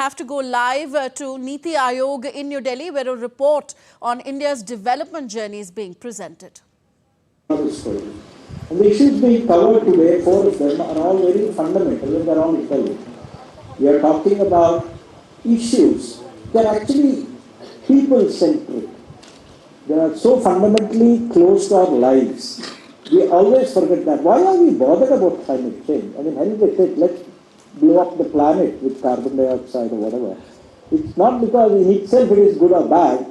have to go live to NITI Aayog in New Delhi, where a report on India's development journey is being presented. And the issues being covered today, four of them, are all very fundamental and they're all intelligent. We are talking about issues that are actually people-centric. They are so fundamentally close to our lives. We always forget that. Why are we bothered about climate change? I mean, hell with it, let's blow up the planet with carbon dioxide or whatever. It's not because in itself it is good or bad.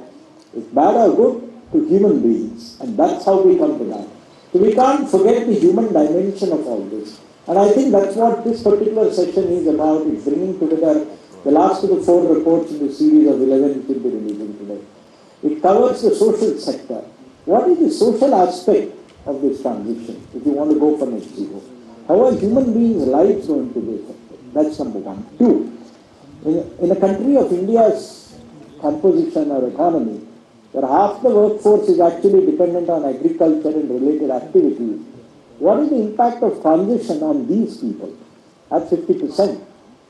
It's bad or good to human beings. And that's how we come to that. So we can't forget the human dimension of all this. And I think that's what this particular session is about. It's bringing together the last of the 4 reports in the series of 11 which will be releasing today. It covers the social sector. What is the social aspect of this transition if you want to go for net zero? How are human beings' lives going to be affected? That's number one. 2, in a country of India's composition or economy, where half the workforce is actually dependent on agriculture and related activities, what is the impact of transition on these people? That's 50%.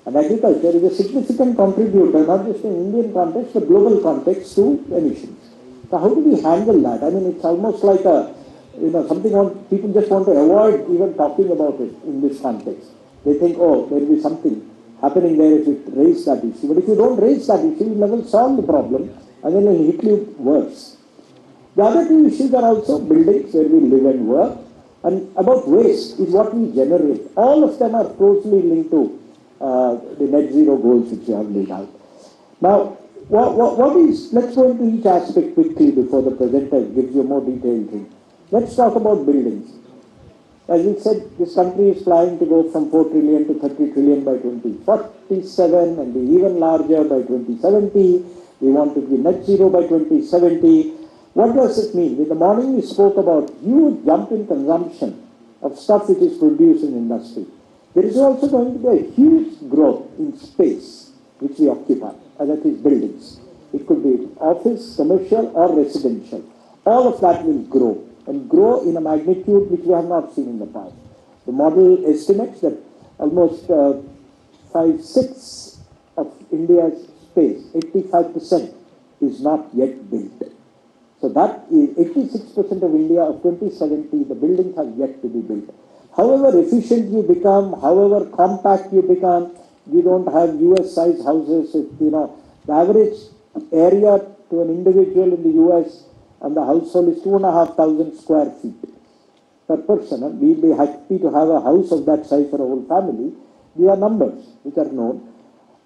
And agriculture is a significant contributor, not just in Indian context, but global context to emissions. So how do we handle that? I mean, it's almost like something people just want to avoid even talking about it in this context. They think, oh, there will be something happening there if you raise that issue. But if you don't raise that issue, you never solve the problem, and then it will hit you worse. The other 2 issues are also buildings where we live and work, and about waste is what we generate. All of them are closely linked to the net zero goals which we have laid out. Now, let's go into each aspect quickly before the presenter gives you a more detailed thing. Let's talk about buildings. As we said, this country is planning to go from 4 trillion to 30 trillion by 2047 and be even larger by 2070. We want to be net zero by 2070. What does it mean? In the morning we spoke about huge jump in consumption of stuff which is produced in industry. There is also going to be a huge growth in space which we occupy, and that is buildings. It could be office, commercial or residential. All of that will grow, and grow in a magnitude which we have not seen in the past. The model estimates that almost 5/6 of India's space, 85%, is not yet built. So that is 86% of India of 2070, the buildings have yet to be built. However efficient you become, however compact you become, you don't have US-sized houses. The average area to an individual in the US and the household is 2,500 square feet per person. And we'll be happy to have a house of that size for a whole family. These are numbers which are known.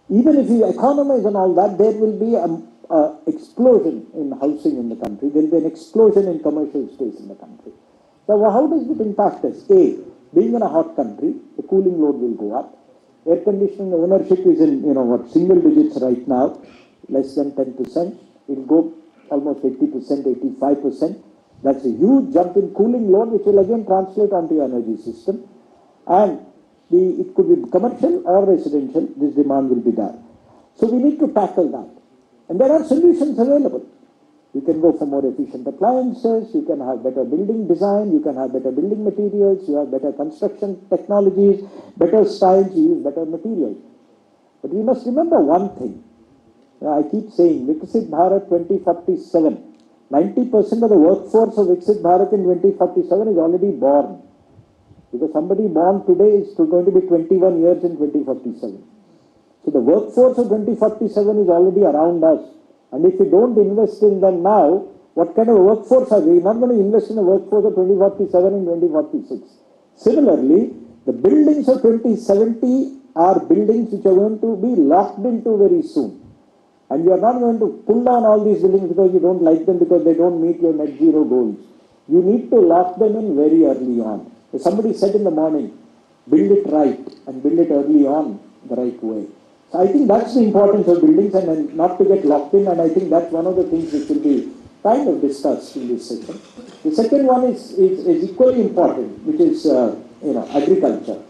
Even if you economize and all that, there will be an explosion in housing in the country. There will be an explosion in commercial space in the country. So how does it impact us? A, being in a hot country, the cooling load will go up. Air conditioning ownership is in single digits right now, less than 10%. It will go almost 80%, 85%. That's a huge jump in cooling load, which will again translate onto your energy system. And it could be commercial or residential, this demand will be there. So we need to tackle that. And there are solutions available. You can go for more efficient appliances, you can have better building design, you can have better building materials, you have better construction technologies, better styles, you use better materials. But we must remember one thing. I keep saying, Viksit Bharat 2047. 90% of the workforce of Viksit Bharat in 2047 is already born. Because somebody born today is going to be 21 years in 2047. So the workforce of 2047 is already around us. And if we don't invest in them now, what kind of a workforce are we? We're not going to invest in a workforce of 2047 and 2046. Similarly, the buildings of 2070 are buildings which are going to be locked into very soon. And you are not going to pull down all these buildings because you don't like them, because they don't meet your net zero goals. You need to lock them in very early on. If somebody said in the morning, build it right and build it early on the right way. So I think that's the importance of buildings and not to get locked in, and I think that's one of the things which will be kind of discussed in this session. The second one is equally important, which is agriculture.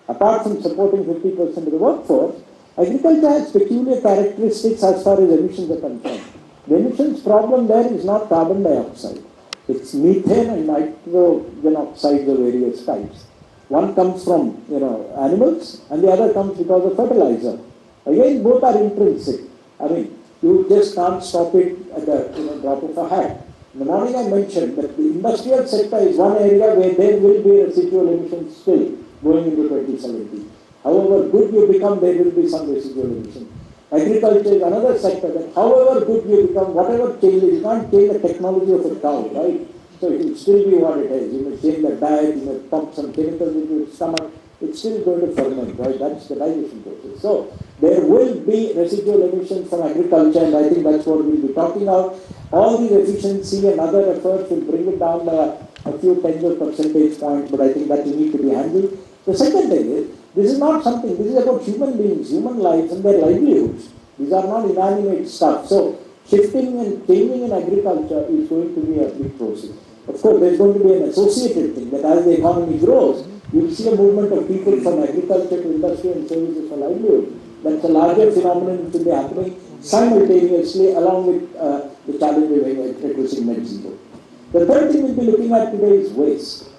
Apart from supporting 50% of the workforce, agriculture has peculiar characteristics as far as emissions are concerned. The emissions problem there is not carbon dioxide. It's methane and nitrogen oxides of various types. One comes from animals and the other comes because of fertilizer. Again, both are intrinsic. I mean, you just can't stop it at the drop of a hat. In the morning I mentioned that the industrial sector is one area where there will be residual emissions still going into 2070. However good you become, there will be some residual emissions. Agriculture is another sector that however good you become, whatever changes, you can't change the technology of a cow, right? So it will still be what it is. You may change the diet, you may pump some chemicals into your stomach, it's still going to ferment, right? That's the digestion process. So there will be residual emissions from agriculture, and I think that's what we'll be talking about. All the efficiency and other efforts will bring it down by a few tens of percentage points, but I think that will need to be handled. The second thing is, this is not something, this is about human beings, human lives and their livelihoods. These are not inanimate stuff. So shifting and changing in agriculture is going to be a big process. Of course, there's going to be an associated thing that as the economy grows, you'll see a movement of people from agriculture to industry and services for livelihood. That's a larger phenomenon which will be happening simultaneously along with the challenge of reducing net zero. The third thing we'll be looking at today is waste.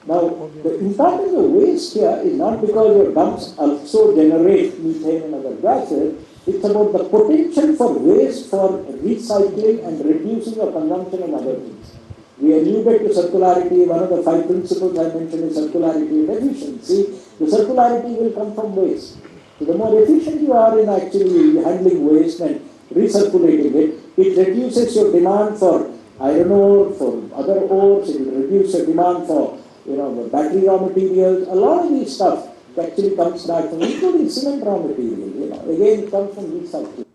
Now, the importance of waste here is not because your dumps also generate methane and other gases. It's about the potential for waste for recycling and reducing your consumption and other things. We alluded to circularity. One of the 5 principles I mentioned is circularity and efficiency. The circularity will come from waste. So the more efficient you are in actually handling waste and recirculating it, it reduces your demand for iron ore, for other ores, it will reduce your demand for battery raw materials. A lot of these stuff actually comes back from, including cement raw material. Again, it comes from recycling.